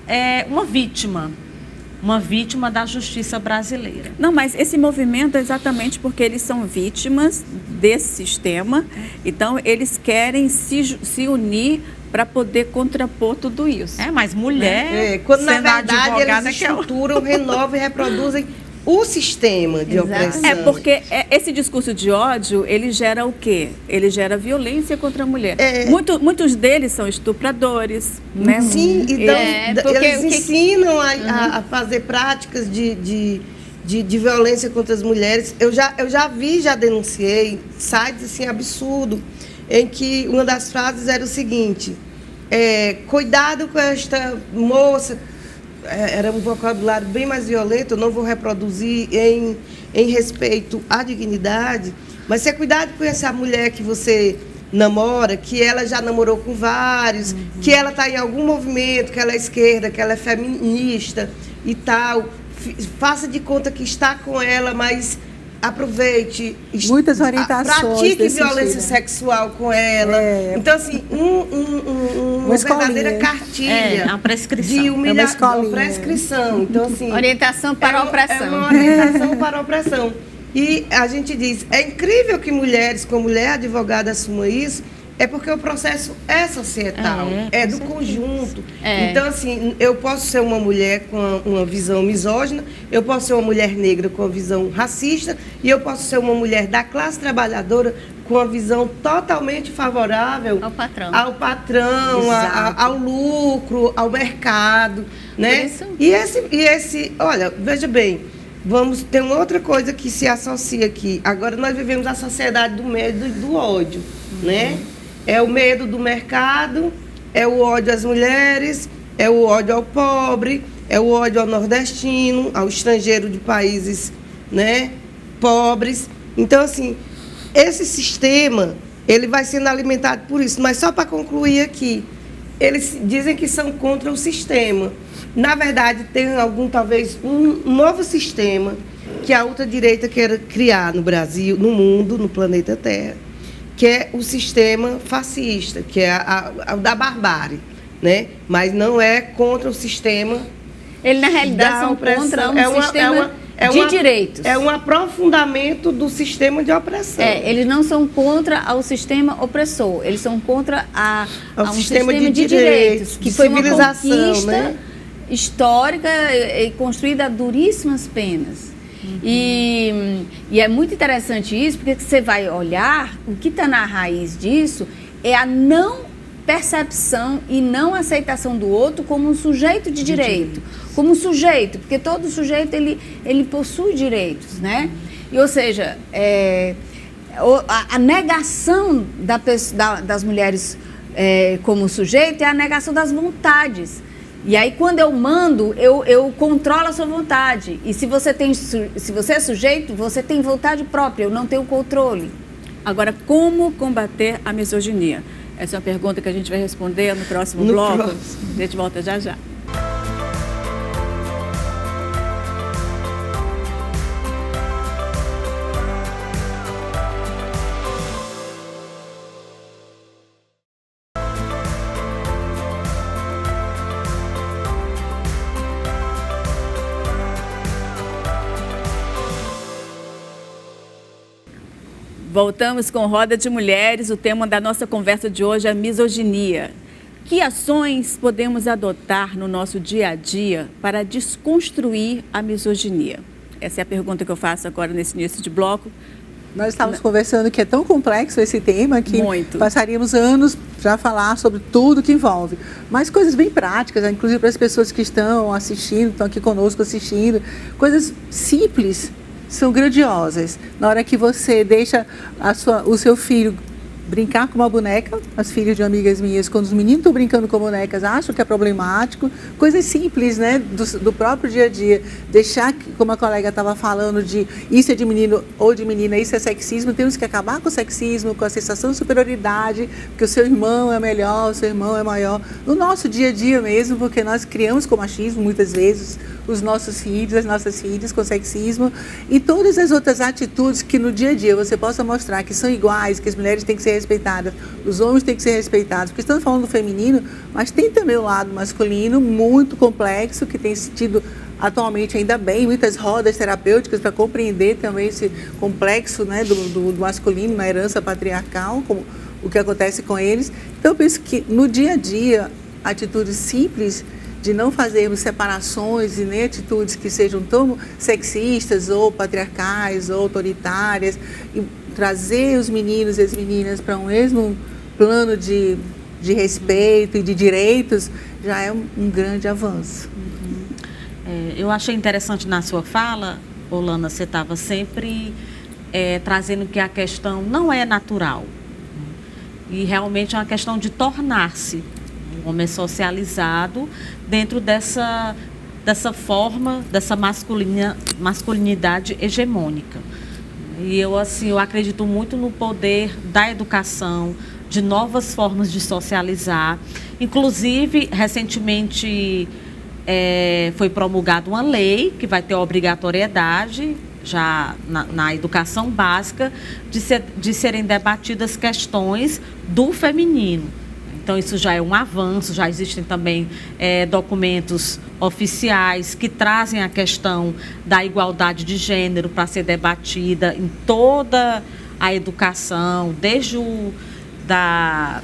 uma vítima da justiça brasileira. Não, mas esse movimento é exatamente porque eles são vítimas desse sistema, então eles querem se unir para poder contrapor tudo isso. Mas mulher, quando na sendo verdade advogada, eles estruturam, renovam e reproduzem o sistema de opressão. Porque esse discurso de ódio, ele gera o quê? Ele gera violência contra a mulher. Muitos deles são estupradores, né? Sim, então eles porque ensinam a fazer práticas de violência contra as mulheres. Eu já denunciei sites assim absurdo, em que uma das frases era o seguinte: cuidado com esta moça. Era um vocabulário bem mais violento, eu não vou reproduzir em respeito à dignidade, mas ter cuidado com essa mulher que você namora, que ela já namorou com vários, que ela está em algum movimento, que ela é esquerda, que ela é feminista e tal. Faça de conta que está com ela, mas aproveite. Muitas orientações. Pratique violência sexual com ela. Então, assim, uma verdadeira cartilha uma prescrição. de humilhação. Uma prescrição. Então, assim, orientação para a opressão. É uma orientação para a opressão. E a gente diz, é incrível que mulheres, como mulher advogada, assumam isso, porque o processo é societal, do conjunto. Então, assim, eu posso ser uma mulher com uma visão misógina, eu posso ser uma mulher negra com uma visão racista, e eu posso ser uma mulher da classe trabalhadora com uma visão totalmente favorável ao patrão, ao lucro, ao mercado, né? E esse, olha, veja bem, tem uma outra coisa que se associa aqui. Agora nós vivemos a sociedade do medo e do ódio, né? É o medo do mercado, é o ódio às mulheres, é o ódio ao pobre, é o ódio ao nordestino, ao estrangeiro de países, né, pobres. Então, assim, esse sistema, ele vai sendo alimentado por isso. Mas só para concluir aqui, eles dizem que são contra o sistema. Na verdade, tem talvez um novo sistema que a ultradireita quer criar no Brasil, no mundo, no planeta Terra, que é o sistema fascista, que é a da barbárie, né? Mas não é contra o sistema. Ele, na realidade, são contra um sistema de direitos. É um aprofundamento do sistema de opressão. Eles não são contra o sistema opressor, eles são contra um sistema de direitos, que foi uma conquista, né, histórica e construída a duríssimas penas. E é muito interessante isso, porque você vai olhar, o que está na raiz disso é a não percepção e não aceitação do outro como um sujeito de direito. Como um sujeito, porque todo sujeito ele possui direitos, né? E, ou seja, a negação das mulheres como sujeito é a negação das vontades. E aí, quando eu mando, eu controlo a sua vontade. E se você é sujeito, você tem vontade própria, eu não tenho controle. Agora, como combater a misoginia? Essa é uma pergunta que a gente vai responder no próximo bloco. A gente volta já já. Voltamos com Roda de Mulheres. O tema da nossa conversa de hoje é misoginia. Que ações podemos adotar no nosso dia a dia para desconstruir a misoginia? Essa é a pergunta que eu faço agora nesse início de bloco. Nós estávamos conversando que é tão complexo esse tema que passaríamos anos já falar sobre tudo que envolve. Mas coisas bem práticas, inclusive para as pessoas que estão assistindo, estão aqui conosco assistindo, coisas simples são grandiosas. Na hora que você deixa o seu filho brincar com uma boneca, as filhas de amigas minhas, quando os meninos estão brincando com bonecas, acham que é problemático. Coisas simples, né, do próprio dia a dia. Deixar, como a colega estava falando, de isso é de menino ou de menina, isso é sexismo. Temos que acabar com o sexismo, com a sensação de superioridade, porque o seu irmão é melhor, o seu irmão é maior. No nosso dia a dia mesmo, porque nós criamos com machismo, muitas vezes, os nossos filhos, as nossas filhas com sexismo. E todas as outras atitudes que no dia a dia você possa mostrar que são iguais, que as mulheres têm que ser respeitadas, os homens têm que ser respeitados, porque estamos falando do feminino, mas tem também o lado masculino muito complexo, que tem tido atualmente, ainda bem, muitas rodas terapêuticas para compreender também esse complexo, né, do masculino na herança patriarcal, como o que acontece com eles. Então eu penso que no dia a dia, atitudes simples de não fazermos separações e nem atitudes que sejam tão sexistas ou patriarcais ou autoritárias, e trazer os meninos e as meninas para um mesmo plano de respeito e de direitos, já é um grande avanço. Eu achei interessante na sua fala, Olana, você estava sempre trazendo que a questão não é natural. E realmente é uma questão de tornar-se um homem socializado dentro dessa forma, dessa masculinidade hegemônica. E eu acredito muito no poder da educação, de novas formas de socializar. Inclusive, recentemente foi promulgada uma lei que vai ter obrigatoriedade, já na educação básica, de serem debatidas questões do feminino. Então, isso já é um avanço, já existem também documentos oficiais que trazem a questão da igualdade de gênero para ser debatida em toda a educação, desde da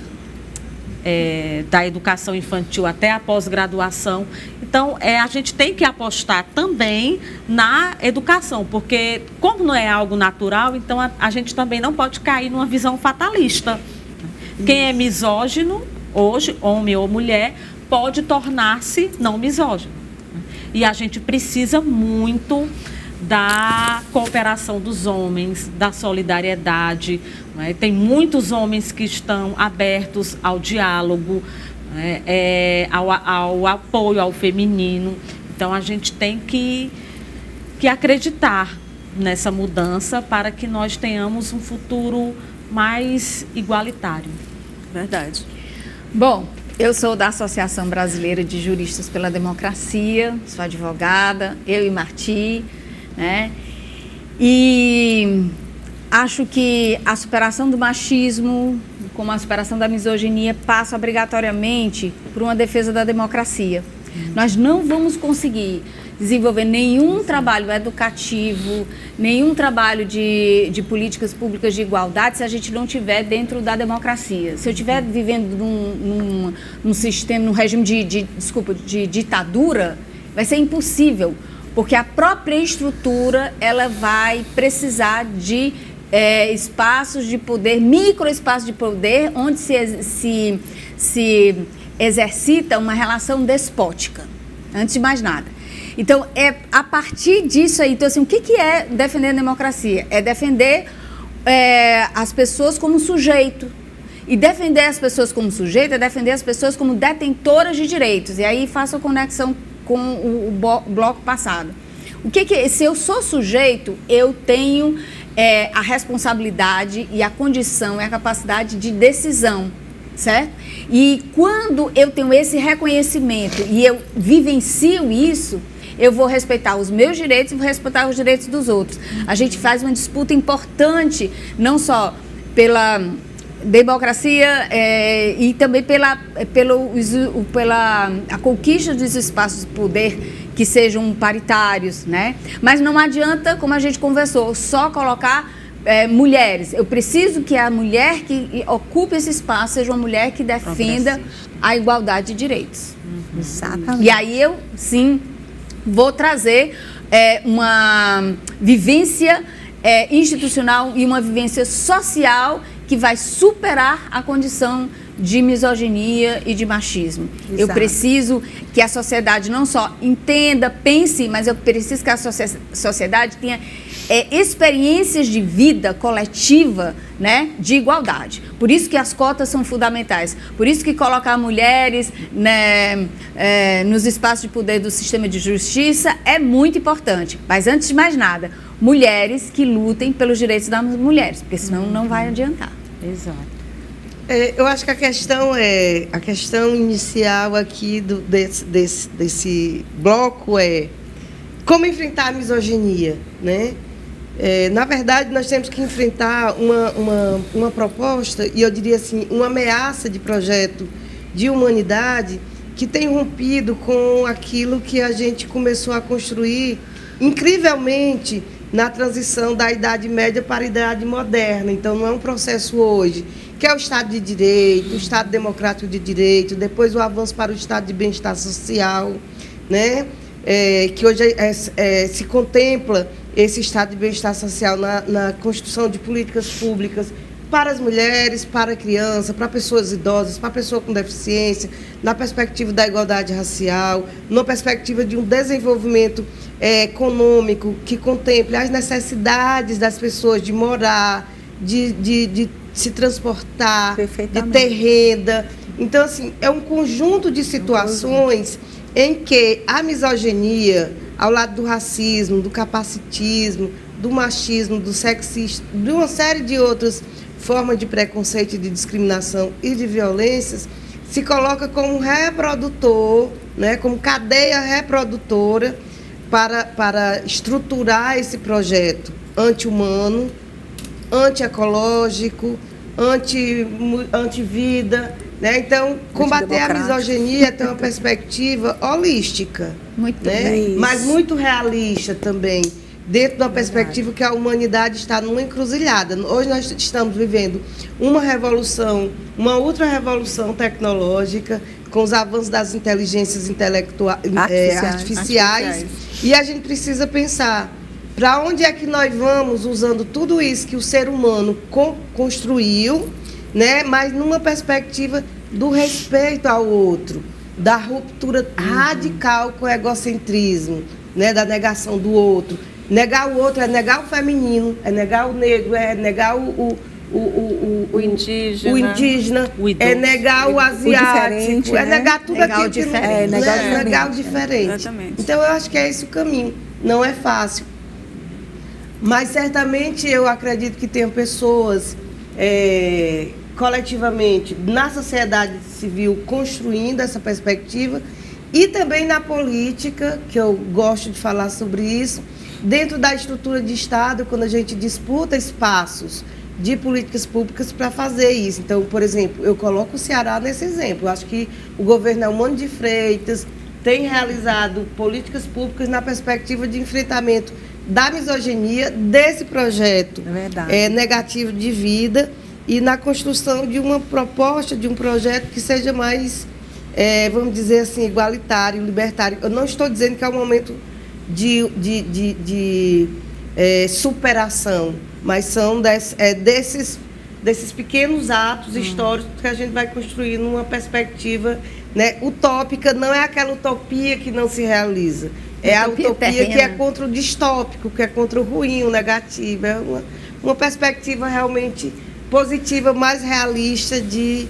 educação infantil até a pós-graduação. Então, a gente tem que apostar também na educação, porque como não é algo natural, então a gente também não pode cair numa visão fatalista. Quem é misógino, hoje, homem ou mulher, pode tornar-se não misógino. E a gente precisa muito da cooperação dos homens, da solidariedade. Né? Tem muitos homens que estão abertos ao diálogo, ao apoio ao feminino. Então, a gente tem que acreditar nessa mudança para que nós tenhamos um futuro mais igualitário. Verdade. Bom, eu sou da Associação Brasileira de Juristas pela Democracia, sou advogada, eu e Marti, né? E acho que a superação do machismo, como a superação da misoginia, passa obrigatoriamente por uma defesa da democracia. Nós não vamos conseguir desenvolver nenhum trabalho educativo, nenhum trabalho de políticas públicas de igualdade se a gente não estiver dentro da democracia. Se eu estiver vivendo num sistema, num regime de ditadura, vai ser impossível, porque a própria estrutura ela vai precisar de espaços de poder, microespaços de poder, onde se exercita uma relação despótica, antes de mais nada. Então, a partir disso aí, então, assim, o que é defender a democracia? É defender as pessoas como sujeito. E defender as pessoas como sujeito é defender as pessoas como detentoras de direitos. E aí faço a conexão com o bloco passado. Se eu sou sujeito, eu tenho a responsabilidade e a condição e a capacidade de decisão, certo? E quando eu tenho esse reconhecimento e eu vivencio isso, eu vou respeitar os meus direitos e vou respeitar os direitos dos outros. A gente faz uma disputa importante, não só pela democracia e também pela a conquista dos espaços de poder que sejam paritários, né? Mas não adianta, como a gente conversou, só colocar mulheres. Eu preciso que a mulher que ocupe esse espaço seja uma mulher que defenda a igualdade de direitos. Exatamente. E aí eu, sim, vou trazer uma vivência institucional e uma vivência social que vai superar a condição de misoginia e de machismo. Exato. Eu preciso que a sociedade não só entenda, pense, mas eu preciso que a sociedade tenha experiências de vida coletiva, né, de igualdade. Por isso que as cotas são fundamentais. Por isso que colocar mulheres, né, nos espaços de poder do sistema de justiça é muito importante. Mas antes de mais nada, mulheres que lutem pelos direitos das mulheres, porque senão não vai adiantar. Exato. Eu acho que a questão inicial aqui desse bloco é como enfrentar a misoginia, né? Na verdade, nós temos que enfrentar uma proposta, e eu diria assim, uma ameaça de projeto de humanidade que tem rompido com aquilo que a gente começou a construir incrivelmente na transição da Idade Média para a Idade Moderna. Então, não é um processo hoje, que é o Estado de Direito, o Estado Democrático de Direito, depois o avanço para o Estado de Bem-Estar Social, né? Que hoje se contempla esse Estado de Bem-Estar Social na construção de políticas públicas para as mulheres, para a criança, para pessoas idosas, para a pessoa com deficiência, na perspectiva da igualdade racial, na perspectiva de um desenvolvimento econômico que contemple as necessidades das pessoas de morar, de se transportar, de ter renda. Então, assim, é um conjunto de situações em que a misoginia, ao lado do racismo, do capacitismo, do machismo, do sexismo, de uma série de outras formas de preconceito, de discriminação e de violências, se coloca como reprodutor, né, como cadeia reprodutora para estruturar esse projeto anti-humano, anti-ecológico, anti-vida, né? Então, combater a misoginia é ter uma perspectiva holística, Muito né? bem. Mas muito realista também, dentro de uma perspectiva que a humanidade está numa encruzilhada. Hoje nós estamos vivendo uma revolução, uma outra revolução tecnológica, com os avanços das inteligências artificiais, e a gente precisa pensar para onde é que nós vamos usando tudo isso que o ser humano construiu, né? Mas numa perspectiva do respeito ao outro, da ruptura radical com o egocentrismo, né? Da negação do outro. Negar o outro é negar o feminino, é negar o negro, é negar o indígena, é negar o asiático, é negar tudo aquilo que negar o diferente. Exatamente. Então, eu acho que é esse o caminho. Não é fácil. Mas, certamente, eu acredito que tem pessoas, coletivamente, na sociedade civil, construindo essa perspectiva, e também na política, que eu gosto de falar sobre isso, dentro da estrutura de Estado, quando a gente disputa espaços de políticas públicas para fazer isso. Então, por exemplo, eu coloco o Ceará nesse exemplo. Eu acho que o governo Elmano de Freitas tem realizado políticas públicas na perspectiva de enfrentamento da misoginia, desse projeto negativo de vida, e na construção de uma proposta, de um projeto que seja mais, vamos dizer assim, igualitário, libertário. Eu não estou dizendo que é um momento de superação, mas são desses pequenos atos históricos que a gente vai construir numa perspectiva, né, utópica. Não é aquela utopia que não se realiza, é a utopia que é contra o distópico, que é contra o ruim, o negativo. É uma perspectiva realmente positiva, mais realista de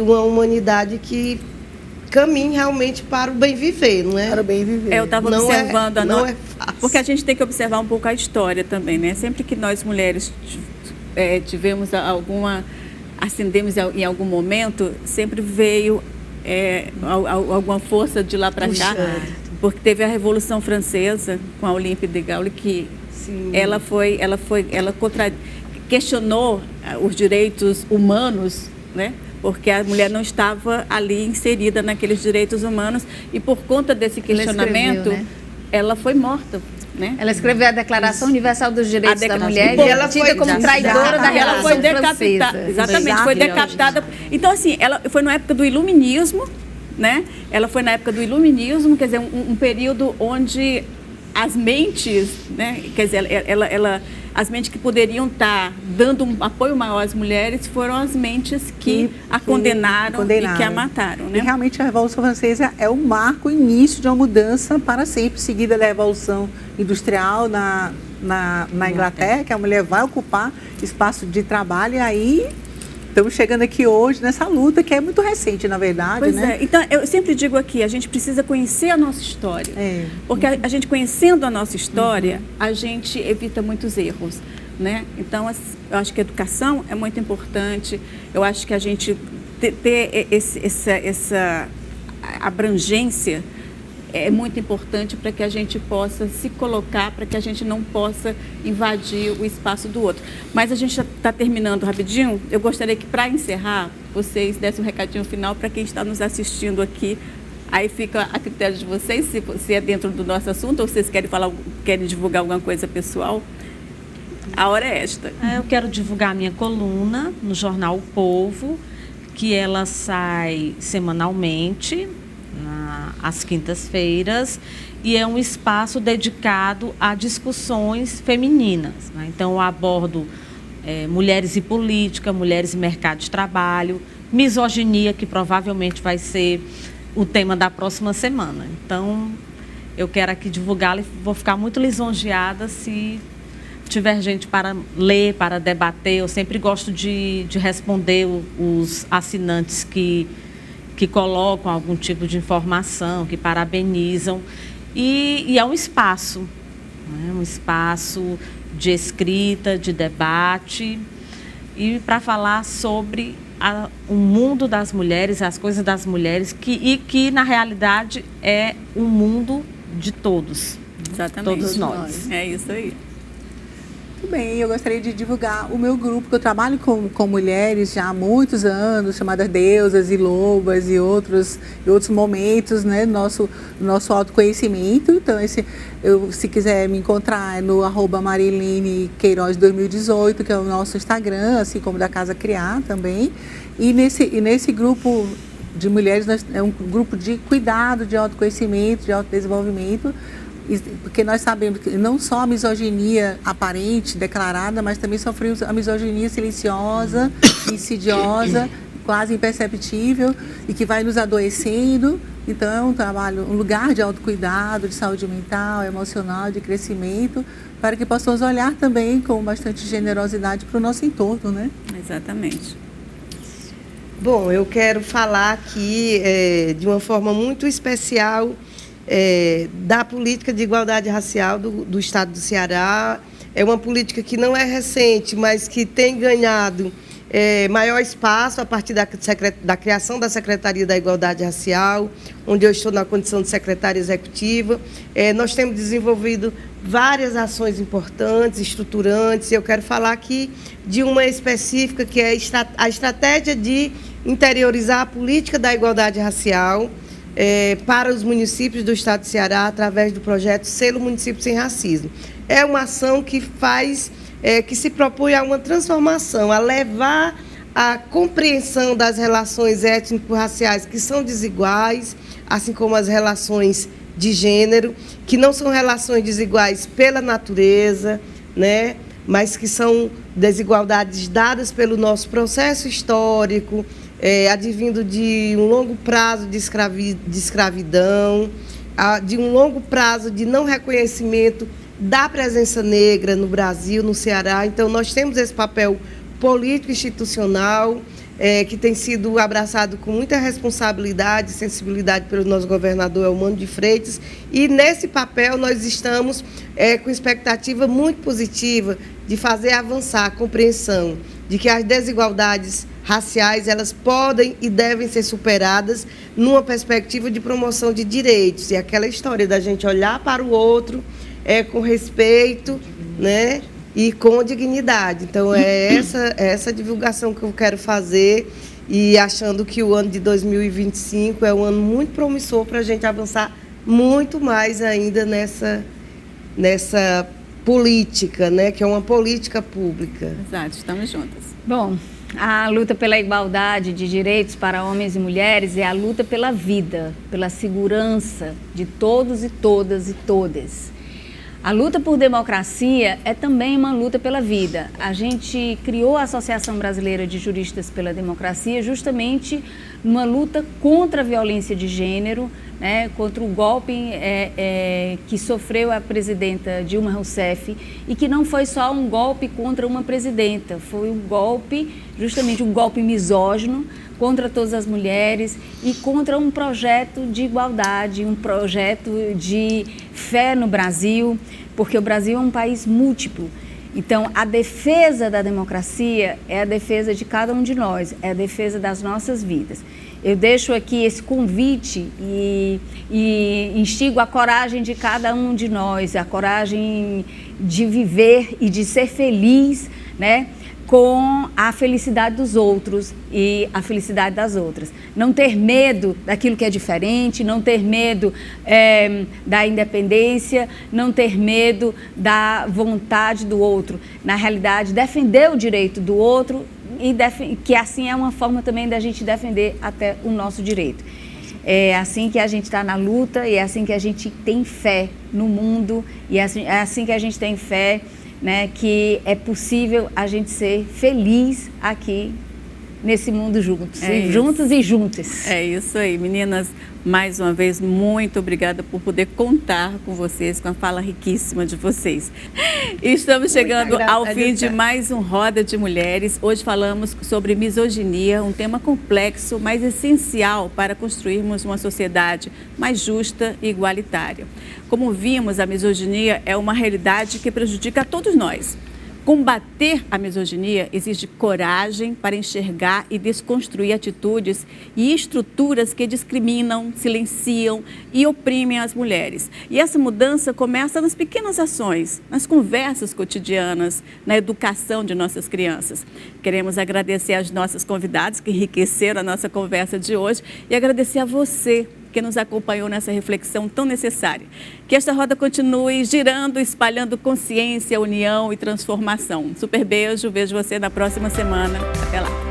uma humanidade que caminhe realmente para o bem viver, não é? Para o bem viver. Eu estava observando não é fácil. porque a gente tem que observar um pouco a história também, né? Sempre que nós mulheres tivemos ascendemos em algum momento, sempre veio alguma força de lá para cá, porque teve a Revolução Francesa com a Olympe de Gaulle, que ela questionou os direitos humanos, né? Porque a mulher não estava ali inserida naqueles direitos humanos, e por conta desse questionamento, ela foi morta né? Ela escreveu a Declaração Universal dos Direitos da Mulher E e ela ela tida foi como traidora da Ela foi Revolução decapitada. Francesa. Exatamente, foi decapitada. Então, assim, ela foi na época do Iluminismo, né? Ela foi na época do Iluminismo, quer dizer, um período onde as mentes, né? Quer dizer, as mentes que poderiam estar dando um apoio maior às mulheres foram as mentes que a condenaram e que a mataram, né? E realmente a Revolução Francesa é o marco, o início de uma mudança para sempre, seguida da Revolução Industrial na Inglaterra, que a mulher vai ocupar espaço de trabalho, e aí estamos chegando aqui hoje nessa luta que é muito recente, na verdade, Pois né? é. Então, eu sempre digo aqui, a gente precisa conhecer a nossa história. Porque a gente conhecendo a nossa história, a gente evita muitos erros, né? Então, eu acho que a educação é muito importante. Eu acho que a gente ter essa abrangência é muito importante para que a gente possa se colocar, para que a gente não possa invadir o espaço do outro. Mas a gente já está terminando rapidinho. Eu gostaria que, para encerrar, vocês dessem um recadinho final para quem está nos assistindo aqui. Aí fica a critério de vocês, se é dentro do nosso assunto, ou vocês querem divulgar alguma coisa pessoal. A hora é esta. Eu quero divulgar a minha coluna no jornal O Povo, que ela sai semanalmente, às quintas-feiras, e é um espaço dedicado a discussões femininas, né? Então, eu abordo mulheres e política, mulheres e mercado de trabalho, misoginia, que provavelmente vai ser o tema da próxima semana. Então, eu quero aqui divulgá-la e vou ficar muito lisonjeada se tiver gente para ler, para debater. Eu sempre gosto de responder os assinantes que colocam algum tipo de informação, que parabenizam. E é um espaço, né? Um espaço de escrita, de debate, e para falar sobre o mundo das mulheres, as coisas das mulheres, que na realidade é um mundo de todos. Exatamente. Todos nós. É isso aí. Muito bem, eu gostaria de divulgar o meu grupo, que eu trabalho com mulheres já há muitos anos, chamadas Deusas e Lobas e outros momentos, né, nosso autoconhecimento. Então, se quiser me encontrar, é no @Mariline Queiroz 2018, que é o nosso Instagram, assim como da Casa Criar também. E nesse grupo de mulheres, é um grupo de cuidado, de autoconhecimento, de autodesenvolvimento, porque nós sabemos que não só a misoginia aparente, declarada, mas também sofremos a misoginia silenciosa, insidiosa, quase imperceptível, e que vai nos adoecendo. Então, é um trabalho, um lugar de autocuidado, de saúde mental, emocional, de crescimento, para que possamos olhar também com bastante generosidade para o nosso entorno, né? Exatamente. Bom, eu quero falar aqui de uma forma muito especial da política de igualdade racial do Estado do Ceará. É uma política que não é recente, mas que tem ganhado maior espaço a partir da criação da Secretaria da Igualdade Racial, onde eu estou na condição de secretária executiva. Nós temos desenvolvido várias ações importantes, estruturantes, e eu quero falar aqui de uma específica, que é a estratégia de interiorizar a política da igualdade racial para os municípios do Estado do Ceará, através do projeto Selo Município Sem Racismo. É uma ação que que se propõe a uma transformação, a levar a compreensão das relações étnico-raciais que são desiguais, assim como as relações de gênero, que não são relações desiguais pela natureza, né, mas que são desigualdades dadas pelo nosso processo histórico, advindo de um longo prazo de escravidão, de um longo prazo de não reconhecimento da presença negra no Brasil, no Ceará. Então, nós temos esse papel político institucional que tem sido abraçado com muita responsabilidade e sensibilidade pelo nosso governador Elmano de Freitas, e nesse papel nós estamos com expectativa muito positiva de fazer avançar a compreensão de que as desigualdades raciais, elas podem e devem ser superadas numa perspectiva de promoção de direitos, e aquela história da gente olhar para o outro com respeito, né, e com dignidade. Então, é essa divulgação que eu quero fazer, e achando que o ano de 2025 é um ano muito promissor para a gente avançar muito mais ainda nessa política, né, que é uma política pública. Exato, estamos juntas. Bom, a luta pela igualdade de direitos para homens e mulheres é a luta pela vida, pela segurança de todos e todas e todes. A luta por democracia é também uma luta pela vida. A gente criou a Associação Brasileira de Juristas pela Democracia justamente numa luta contra a violência de gênero, né, contra o golpe que sofreu a presidenta Dilma Rousseff, e que não foi só um golpe contra uma presidenta, foi um golpe, justamente um golpe misógino contra todas as mulheres e contra um projeto de igualdade, um projeto de fé no Brasil, porque o Brasil é um país múltiplo. Então, a defesa da democracia é a defesa de cada um de nós, é a defesa das nossas vidas. Eu deixo aqui esse convite e instigo a coragem de cada um de nós, a coragem de viver e de ser feliz, né, com a felicidade dos outros e a felicidade das outras. Não ter medo daquilo que é diferente, não ter medo da independência, não ter medo da vontade do outro. Na realidade, defender o direito do outro, e que assim é uma forma também da gente defender até o nosso direito. É assim que a gente está na luta, e é assim que a gente tem fé no mundo, e é assim que a gente tem fé, né, que é possível a gente ser feliz aqui nesse mundo juntos, juntos e juntas. É isso aí, meninas. Mais uma vez, muito obrigada por poder contar com vocês, com a fala riquíssima de vocês. E estamos chegando ao fim de mais um Roda de Mulheres. Hoje falamos sobre misoginia, um tema complexo, mas essencial para construirmos uma sociedade mais justa e igualitária. Como vimos, a misoginia é uma realidade que prejudica a todos nós. Combater a misoginia exige coragem para enxergar e desconstruir atitudes e estruturas que discriminam, silenciam e oprimem as mulheres. E essa mudança começa nas pequenas ações, nas conversas cotidianas, na educação de nossas crianças. Queremos agradecer às nossas convidadas que enriqueceram a nossa conversa de hoje e agradecer a você que nos acompanhou nessa reflexão tão necessária. Que esta roda continue girando, espalhando consciência, união e transformação. Super beijo, vejo você na próxima semana. Até lá.